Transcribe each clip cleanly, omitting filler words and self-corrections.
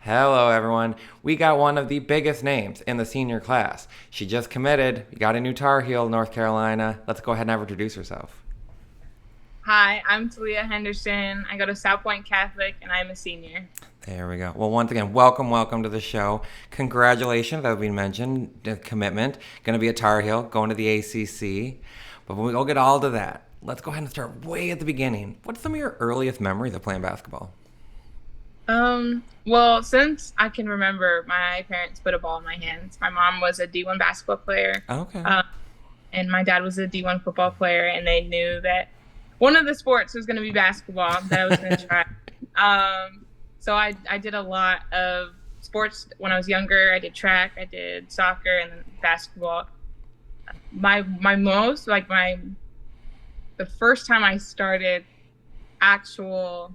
Hello, everyone. We got one of the biggest names in the senior class. She just committed. We got a new Tar Heel, North Carolina. Let's go ahead and have her introduce herself. Hi, I'm Taliyah Henderson. I go to South Point Catholic and I'm a senior. There we go. Well, once again, welcome to the show. Congratulations, as we mentioned, the commitment. Going to be a Tar Heel, going to the ACC. But when we go get all to that, let's go ahead and start way at the beginning. What's some of your earliest memories of playing basketball? Well, since I can remember, my parents put a ball in my hands. My mom was a D1 basketball player, Okay. and my dad was a D1 football player, and they knew that one of the sports was going to be basketball that I was going to try. So I did a lot of sports when I was younger. I did track, I did soccer, and then basketball. My most like my the first time I started actual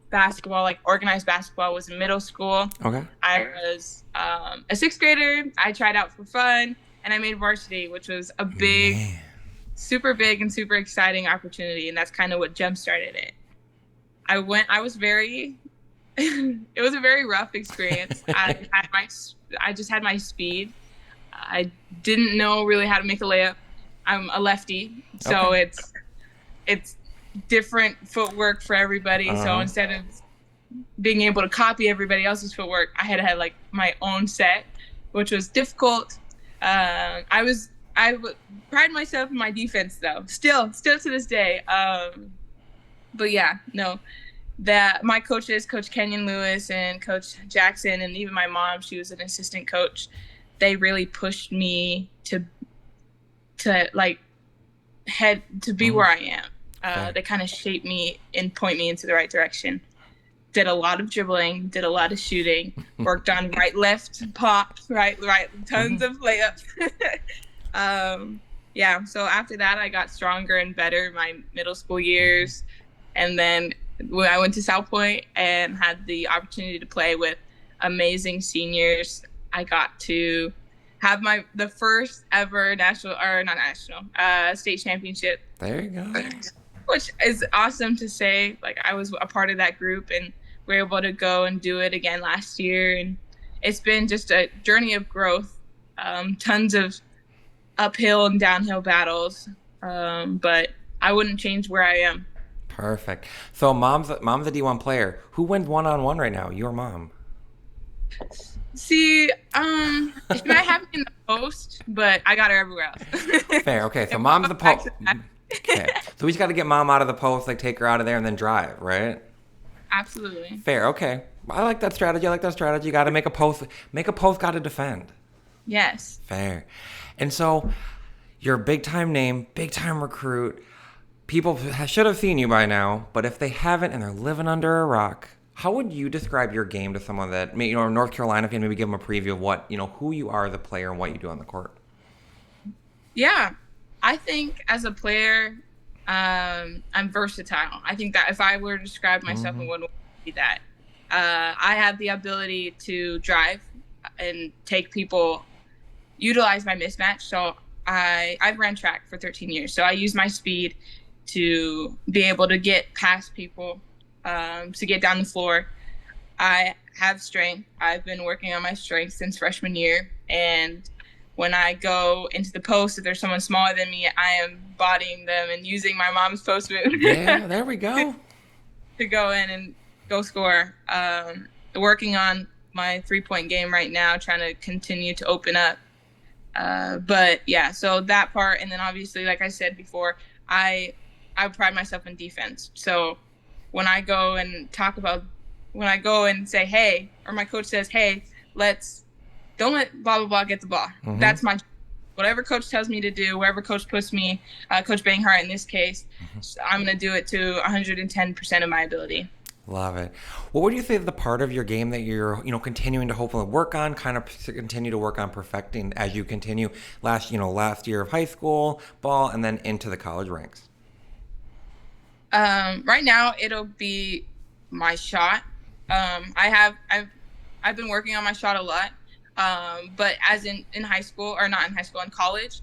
basketball, like organized basketball, was in middle school. Okay. I was a sixth grader. I tried out for fun, and I made varsity, which was a big, Man. super big and super exciting opportunity, and that's kind of what jump started it. I was very, it was a very rough experience. I just had my speed. I didn't know really how to make a layup. I'm a lefty, so Okay. it's different footwork for everybody. So Uh-huh. instead of being able to copy everybody else's footwork, I had to have like my own set, which was difficult. I would pride myself in my defense though, still to this day. But yeah, no, that my coaches, Coach Kenyon Lewis and Coach Jackson, and even my mom, she was an assistant coach. They really pushed me to like head to be where I am. Okay. They kind of shaped me and point me into the right direction. Did a lot of dribbling, did a lot of shooting, worked on right, left, pop, right, tons of layups. Yeah, so after that, I got stronger and better my middle school years. And then when I went to South Point and had the opportunity to play with amazing seniors, I got to have the first ever state championship, There you go. which is awesome to say. Like, I was a part of that group and we were able to go and do it again last year. And it's been just a journey of growth, tons of uphill and downhill battles. But I wouldn't change where I am. Perfect. So mom's a D1 player. Who wins one-on-one right now? Your mom. See, she might have me in the post, but I got her everywhere else. Fair. Okay. So And mom's the back post. to back. Okay. So we just got to get mom out of the post, like take her out of there, and then drive, right? Absolutely. Fair. Okay. I like that strategy. I like that strategy. Got to make a post. Make a post. Got to defend. Yes. Fair. And so you're a big time name, big time recruit. People should have seen you by now, but if they haven't and they're living under a rock, how would you describe your game to someone that, North Carolina fan, maybe give them a preview of what, who you are as a player and what you do on the court? Yeah. I think as a player, I'm versatile. I think that if I were to describe myself, it would be that. I have the ability to drive and take people, utilize my mismatch. So I've ran track for 13 years. So I use my speed to be able to get past people, to get down the floor. I have strength. I've been working on my strength since freshman year. And when I go into the post, if there's someone smaller than me, I am bodying them and using my mom's post move Yeah, there we go. to go in and go score. Working on my 3-point game right now, trying to continue to open up. But yeah, so that part. And then obviously, like I said before, I pride myself in defense. So when I go and say, hey, or my coach says, hey, don't let blah, blah, blah get the ball. That's whatever coach tells me to do, wherever coach puts me, Coach Banghart in this case, I'm going to do it to 110% of my ability. Love it. What would you say is the part of your game that you're, continuing to hopefully work on, kind of to continue to work on perfecting as you continue last year of high school ball and then into the college ranks? Right now it'll be my shot. I've been working on my shot a lot. But as in high school, or not in high school, in college,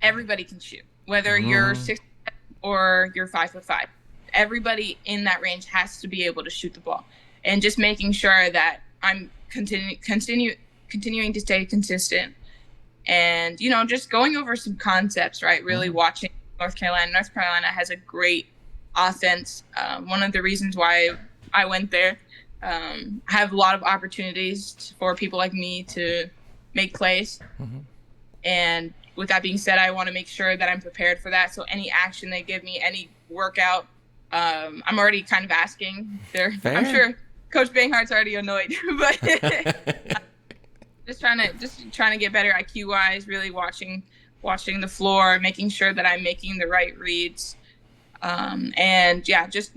everybody can shoot, whether you're 6 or you're 5'5". Everybody in that range has to be able to shoot the ball, and just making sure that I'm continuing to stay consistent, and just going over some concepts, right? Really watching North Carolina. North Carolina has a great offense. One of the reasons why I went there. Have a lot of opportunities for people like me to make plays. And with that being said, I want to make sure that I'm prepared for that. So any action they give me, any workout, I'm already kind of asking. I'm sure Coach Banghart's already annoyed, but just trying to get better IQ wise. Really watching the floor, making sure that I'm making the right reads. And yeah, just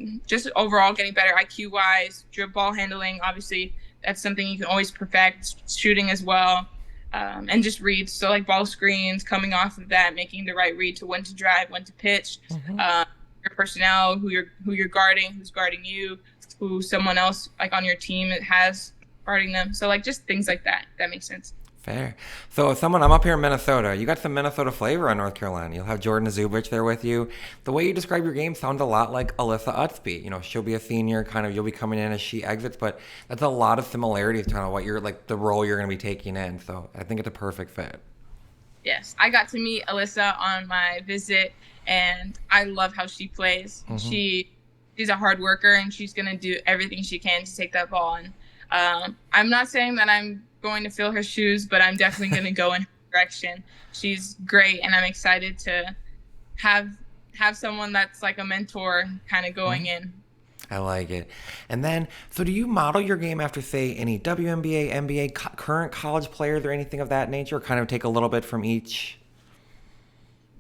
overall getting better IQ wise, dribble ball handling. Obviously, that's something you can always perfect. Shooting as well, and just reads. So like ball screens, coming off of that, making the right read to when to drive, when to pitch. Your personnel, who you're guarding, who's guarding you, who someone else like on your team has guarding them. So like just things like that. If that makes sense. Fair. So I'm up here in Minnesota. You got some Minnesota flavor on North Carolina. You'll have Jordan Zubich there with you. The way you describe your game sounds a lot like Alyssa Utsby. She'll be a senior, kind of you'll be coming in as she exits, but that's a lot of similarities to kind of what you're like the role you're going to be taking in. So I think it's a perfect fit. Yes, I got to meet Alyssa on my visit, and I love how she plays. She's a hard worker, and she's going to do everything she can to take that ball. And I'm not saying that I'm going to fill her shoes, but I'm definitely going to go in her direction. She's great, and I'm excited to have someone that's like a mentor kind of going in. I like it. And then, so do you model your game after, say, any WNBA, NBA, current college players or anything of that nature, or kind of take a little bit from each?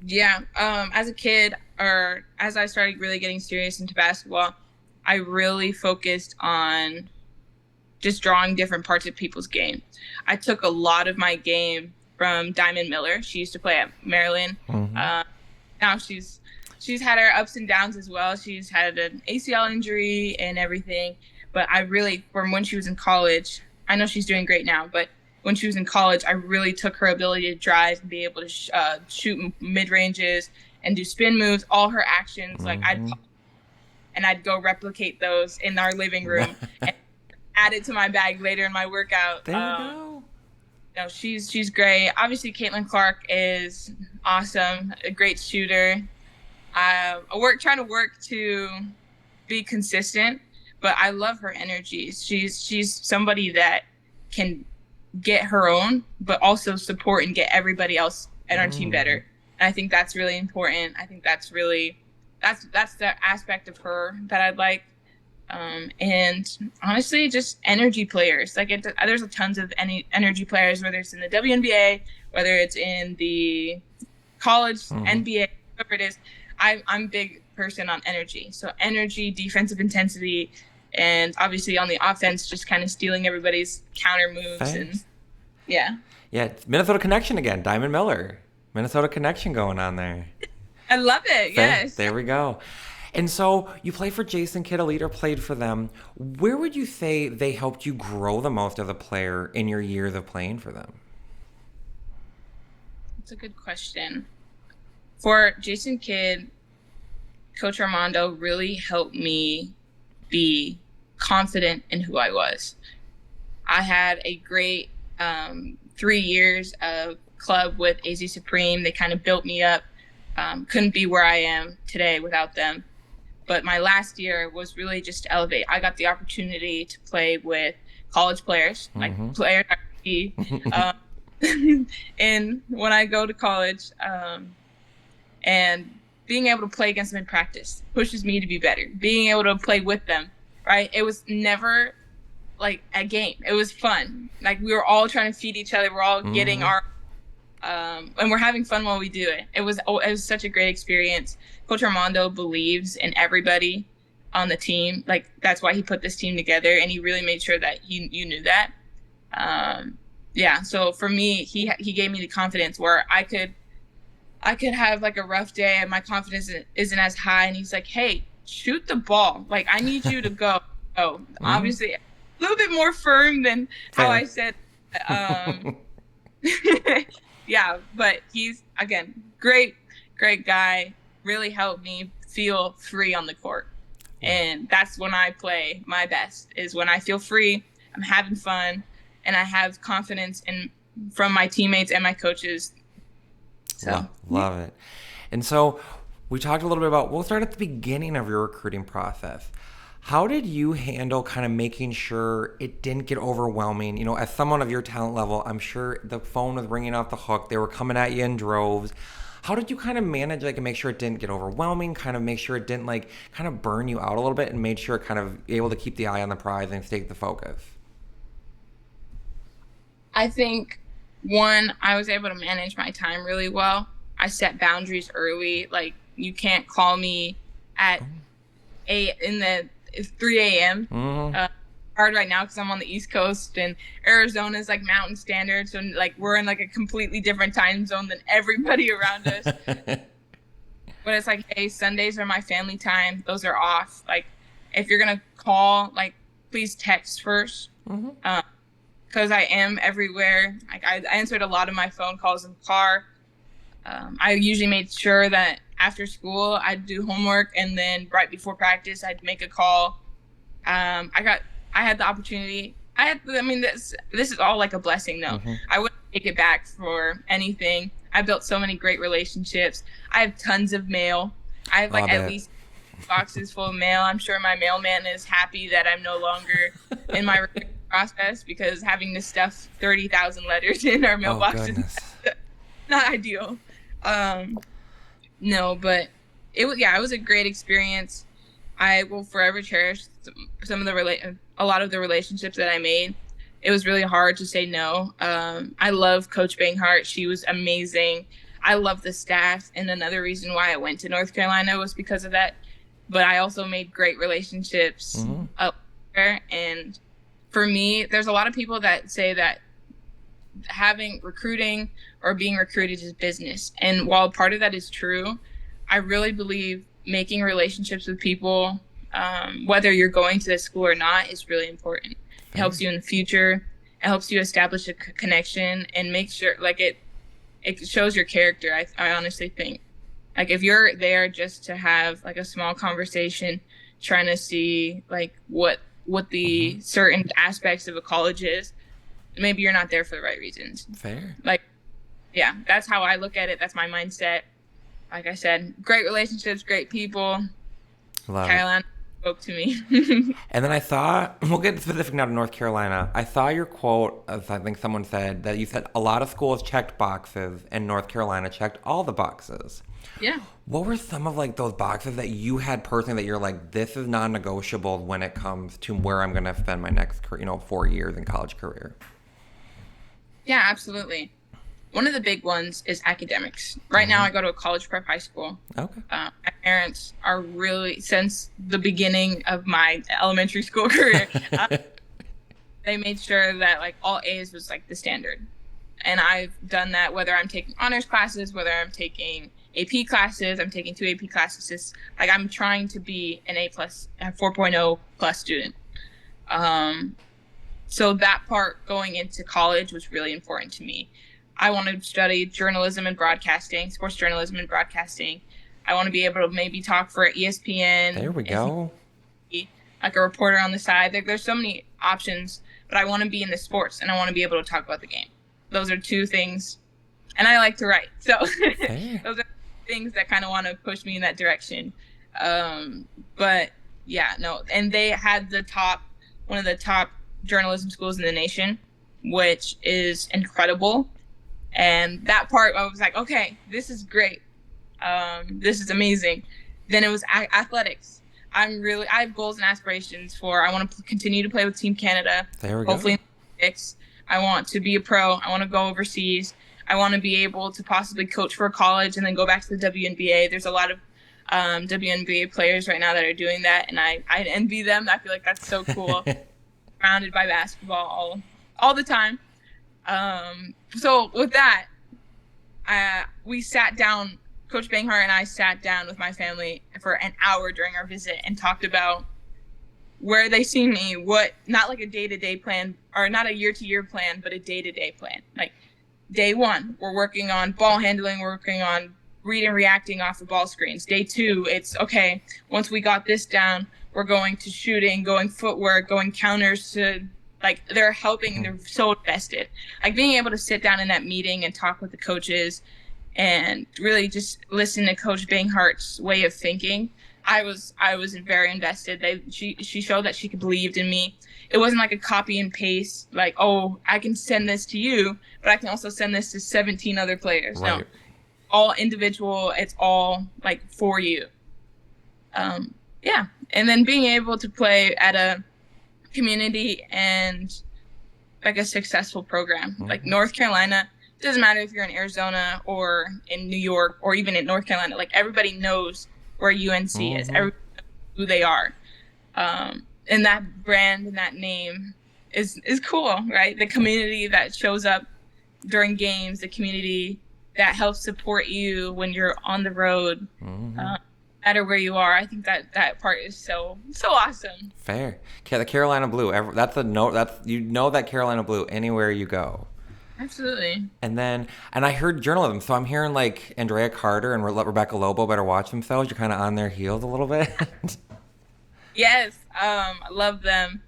Yeah. As a kid, or as I started really getting serious into basketball, I really focused on just drawing different parts of people's game. I took a lot of my game from Diamond Miller. She used to play at Maryland. Now she's had her ups and downs as well. She's had an ACL injury and everything. But I really, from when she was in college, I know she's doing great now, but when she was in college, I really took her ability to drive and be able to shoot mid-ranges and do spin moves, all her actions. Like I'd go replicate those in our living room and add it to my bag later in my workout. There you go. She's great. Obviously, Caitlin Clark is awesome, a great shooter. Trying to work to be consistent, but I love her energy. She's somebody that can get her own, but also support and get everybody else at our team better. And I think that's really important. I think that's the aspect of her that I'd like. And honestly, just energy players. Like there's a tons of energy players, whether it's in the WNBA, whether it's in the college NBA, whatever it is. I'm a big person on energy. So energy, defensive intensity, and obviously on the offense, just kind of stealing everybody's counter moves. Thanks. And yeah. Yeah, it's Minnesota connection again. Diamond Miller. Minnesota connection going on there. I love it. Yes. There we go. And so you played for Jason Kidd Elite, or played for them. Where would you say they helped you grow the most as a player in your years of playing for them? That's a good question. For Jason Kidd, Coach Armando really helped me be confident in who I was. I had a great 3 years of club with AZ Supreme. They kind of built me up. Couldn't be where I am today without them. But my last year was really just to elevate. I got the opportunity to play with college players, like players I see. And when I go to college, and being able to play against them in practice pushes me to be better. Being able to play with them, right? It was never like a game. It was fun. Like we were all trying to feed each other. We're all getting our, and we're having fun while we do it. It was such a great experience. Coach Armando believes in everybody on the team. Like that's why he put this team together, and he really made sure that you knew that. Yeah. So for me, he gave me the confidence where I could have like a rough day and my confidence isn't as high, and he's like, hey, shoot the ball. Like I need you to go. Obviously a little bit more firm than how I said. Yeah, but he's, again, great guy, really helped me feel free on the court. And that's when I play my best, is when I feel free. I'm having fun, and I have confidence from my teammates and my coaches. So Love it. And so we talked a little bit about, we'll start at the beginning of your recruiting process. How did you handle kind of making sure it didn't get overwhelming? You know, as someone of your talent level, I'm sure the phone was ringing off the hook. They were coming at you in droves. How did you kind of manage, like, and make sure it didn't get overwhelming, kind of make sure it didn't, like, kind of burn you out a little bit, and made sure it kind of able to keep the eye on the prize and stay the focus? I think, one, I was able to manage my time really well. I set boundaries early. Like, you can't call me at 3 a.m. Hard right now because I'm on the East Coast, and Arizona is like Mountain Standard, so like we're in like a completely different time zone than everybody around us. But it's like, hey, Sundays are my family time; those are off. Like, if you're gonna call, like, please text first, because I am everywhere. Like, I answered a lot of my phone calls in the car. I usually made sure that after school I'd do homework, and then right before practice I'd make a call. I had the opportunity. This is all like a blessing, though. I wouldn't take it back for anything. I built so many great relationships. I have tons of mail. I have like at least boxes full of mail. I'm sure my mailman is happy that I'm no longer in my process, because having to stuff 30,000 letters in our mailbox is not ideal. No, but it was a great experience. I will forever cherish a lot of the relationships that I made. It was really hard to say no. I love Coach Banghart. She was amazing. I love the staff, and another reason why I went to North Carolina was because of that. But I also made great relationships up there. And for me, there's a lot of people that say that having recruiting or being recruited is business. And while part of that is true, I really believe making relationships with people, whether you're going to the school or not, is really important. It helps you in the future. It helps you establish a connection and make sure, like, it shows your character. I honestly think, like, if you're there just to have like a small conversation, trying to see like what the certain aspects of a college is, maybe you're not there for the right reasons. Fair. Like, yeah, that's how I look at it. That's my mindset. Like I said, great relationships, great people. Love Carolina spoke to me. And then I thought, we'll get specific now to North Carolina. I saw your quote, as I think someone said, that you said a lot of schools checked boxes and North Carolina checked all the boxes. Yeah. What were some of like those boxes that you had personally that you're like, this is non-negotiable when it comes to where I'm going to spend my next, 4 years in college career? Yeah, absolutely. One of the big ones is academics. Right now I go to a college prep high school. Okay. My parents are really, since the beginning of my elementary school career, they made sure that like all A's was like the standard. And I've done that whether I'm taking honors classes, whether I'm taking AP classes, I'm taking 2 AP classes. Just, like, I'm trying to be an A+, a 4.0 plus student. So that part going into college was really important to me. I want to study journalism and broadcasting, sports journalism and broadcasting. I want to be able to maybe talk for ESPN. There we go. Like a reporter on the side. There's so many options, but I want to be in the sports, and I want to be able to talk about the game. Those are 2 things. And I like to write. So those are things that kind of want to push me in that direction. But yeah, no. And they had one of the top journalism schools in the nation, which is incredible. And that part, I was like, okay, this is great. This is amazing. Then it was athletics. I have goals and aspirations I want to continue to play with Team Canada. There we hopefully go. In the Olympics. I want to be a pro. I want to go overseas. I want to be able to possibly coach for a college and then go back to the WNBA. There's a lot of WNBA players right now that are doing that, and I envy them. I feel like that's so cool. Surrounded by basketball all the time. So with that, we sat down, Coach Banghart and I sat down with my family for an hour during our visit and talked about where they see me, not like a day-to-day plan or not a year-to-year plan, but a day-to-day plan. Like, day 1, we're working on ball handling, we're working on reading and reacting off of ball screens. Day 2, it's once we got this down, we're going to shooting, going footwork, going counters to Like they're helping, they're so invested. Like being able to sit down in that meeting and talk with the coaches and really just listen to Coach Banghart's way of thinking. I was very invested. She showed that she believed in me. It wasn't like a copy and paste, like, oh, I can send this to you, but I can also send this to 17 other players. Right. No, all individual. It's all like for you. Yeah, and then being able to play at a community and like a successful program like North Carolina. It doesn't matter if you're in Arizona or in New York or even in North Carolina. Like everybody knows where UNC is. Everybody knows who they are. And that brand and that name is cool, right? The community that shows up during games, the community that helps support you when you're on the road, no matter where you are. I think that part is so awesome. Fair. The Carolina Blue. That's a note. That Carolina Blue anywhere you go. Absolutely. And I heard journalism, so I'm hearing like Andrea Carter and Rebecca Lobo better watch themselves. You're kind of on their heels a little bit. Yes, I love them.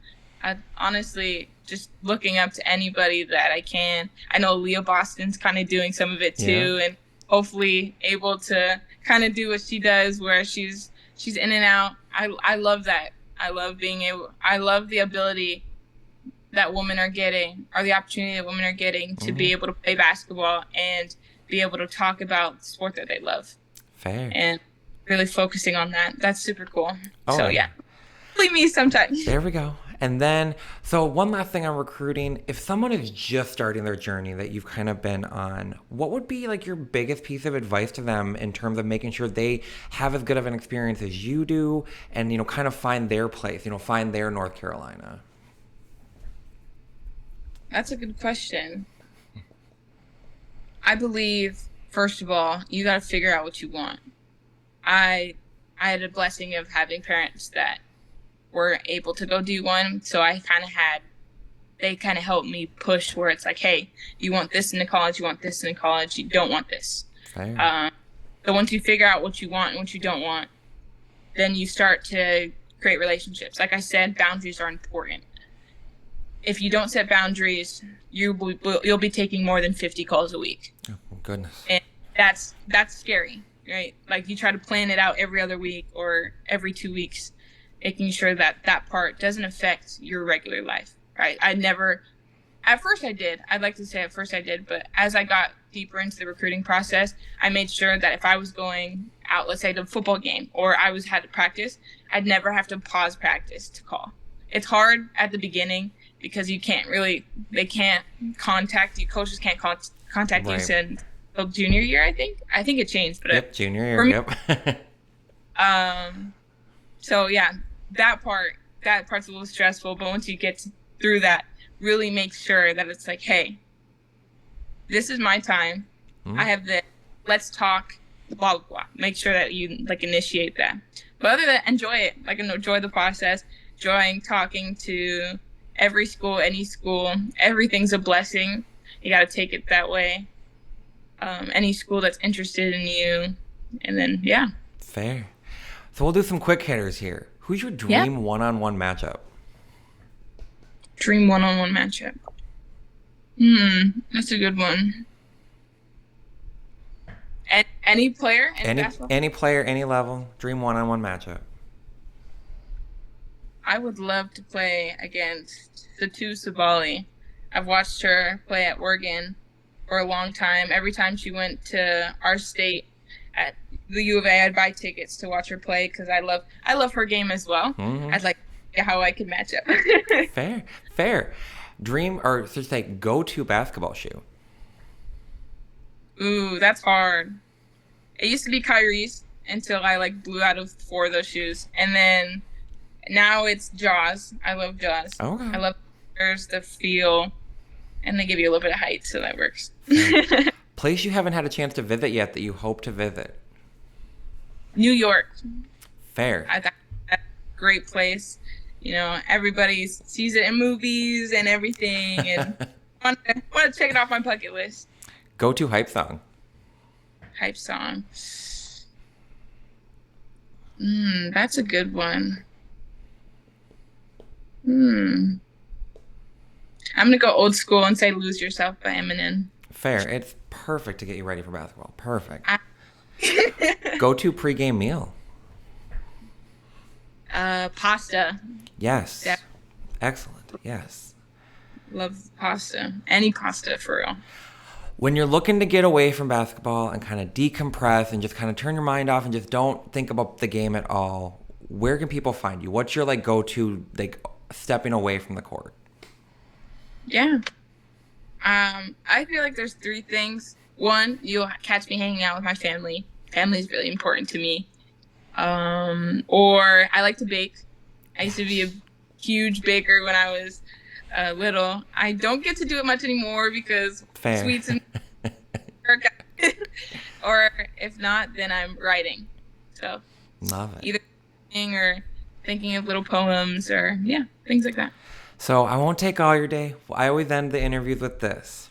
I honestly just looking up to anybody that I can. I know Leah Boston's kind of doing some of it too, and hopefully able to kind of do what she does, where she's in and out. I love that. I love the ability that women are getting, or the opportunity that women are getting to be able to play basketball and be able to talk about the sport that they love. Fair. And really focusing on that. That's super cool. Oh, so yeah, leave me sometimes. There we go. And then, so one last thing on recruiting. If someone is just starting their journey that you've kind of been on, what would be like your biggest piece of advice to them in terms of making sure they have as good of an experience as you do and, kind of find their place, find their North Carolina? That's a good question. I believe, first of all, you got to figure out what you want. I had a blessing of having parents that were able to go do one. So they kind of helped me push where it's like, hey, you want this in the college, you want this in the college, you don't want this. So once you figure out what you want and what you don't want, then you start to create relationships. Like I said, boundaries are important. If you don't set boundaries, you'll be taking more than 50 calls a week. Oh, goodness. And that's scary, right? Like you try to plan it out every other week or every 2 weeks, making sure that part doesn't affect your regular life, right? At first I did. I'd like to say at first I did, but as I got deeper into the recruiting process, I made sure that if I was going out, let's say to a football game, or I had to practice, I'd never have to pause practice to call. It's hard at the beginning because they can't contact you. Coaches can't contact you until junior year, I think. I think it changed. But junior year, So yeah, that part's a little stressful, but once you get through that, really make sure that it's like, hey, this is my time. I have this. Let's talk, blah, blah, blah. Make sure that you like initiate that. But other than that, enjoy it. Like enjoy the process, enjoying talking to every school, any school. Everything's a blessing. You got to take it that way. Any school that's interested in you. And then, yeah. Fair. So we'll do some quick hitters here. Who's your dream one-on-one matchup? Dream one-on-one matchup. That's a good one. Any player? Any player, any level. Dream one-on-one matchup. I would love to play against Satu Sabali. I've watched her play at Oregon for a long time. Every time she went to our state at the U of A, I'd buy tickets to watch her play because I love her game as well. I'd like to see how I could match up. Fair. Dream, or should I say go-to basketball shoe? Ooh, that's hard. It used to be Kyrie's until I blew out of 4 of those shoes. And then now it's Jaws. I love Jaws. Okay. I love the feel, and they give you a little bit of height, so that works. Place you haven't had a chance to visit yet that you hope to visit? New York. Fair. I thought that's a great place. Everybody sees it in movies and everything, and want to check it off my bucket list. Go-to hype song. Hype song. That's a good one. I'm gonna go old school and say "Lose Yourself" by Eminem. Fair. It's perfect to get you ready for basketball. Perfect. I- Go-to pregame meal. Pasta. Yes. Yeah, Excellent. Yes. love pasta. Any pasta for real. When you're looking to get away from basketball and kind of decompress and just kind of turn your mind off and just don't think about the game at all, where can people find you? What's your like go-to like stepping away from the court? Yeah. I feel like there's three things. One, you'll catch me hanging out with my family. Family is really important to me. Or I like to bake. I used to be a huge baker when I was little. I don't get to do it much anymore because Fair. sweets and or if not, then I'm writing. So Love it. either writing or thinking of little poems or things like that. So I won't take all your day. I always end the interviews with this.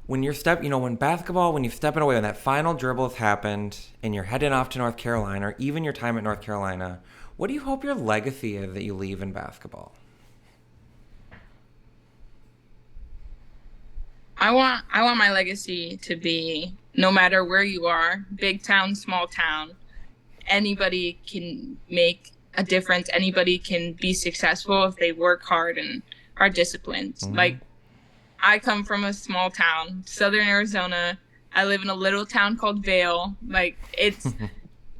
When you're when basketball, when you're stepping away, when that final dribble has happened and you're heading off to North Carolina or even your time at North Carolina, what do you hope your legacy is that you leave in basketball? I want my legacy to be, no matter where you are, big town, small town, anybody can make a difference. Anybody can be successful if they work hard and are disciplined. Mm-hmm. Like, I come from a small town, Southern Arizona. I live in a little town called Vail. Like, it's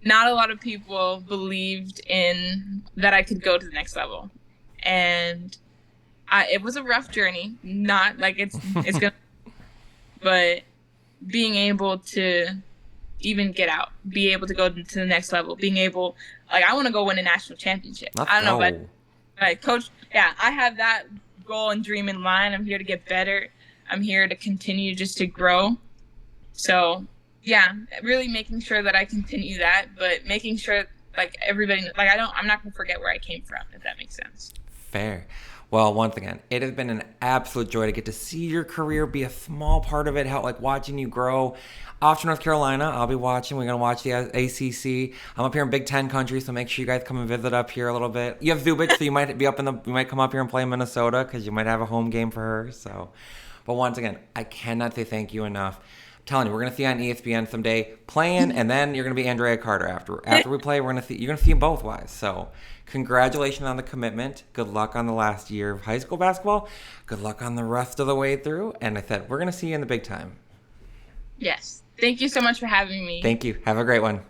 not a lot of people believed in that I could go to the next level. And it was a rough journey. Not like it's gonna, but being able to even get out, be able to go to the next level, being able, like, I want to go win a national championship. Let's I don't know, go. but coach, I have that goal and dream in line. I'm here to get better. I'm here to continue just to grow. So really making sure that I continue that, but making sure like everybody, like I'm not gonna forget where I came from, if that makes sense. Fair. Well, once again, it has been an absolute joy to get to see your career, be a small part of it, how like watching you grow. Off to North Carolina, I'll be watching. We're gonna watch the ACC. I'm up here in Big Ten country, so make sure you guys come and visit up here a little bit. You have Zubich, so you might be you might come up here and play in Minnesota because you might have a home game for her. So, but once again, I cannot say thank you enough. I'm telling you, we're gonna see you on ESPN someday playing, and then you're gonna be Andrea Carter after we play. You're gonna see them both wise. So. Congratulations on the commitment. Good luck on the last year of high school basketball. Good luck on the rest of the way through. And I said, we're going to see you in the big time. Yes. Thank you so much for having me. Thank you. Have a great one.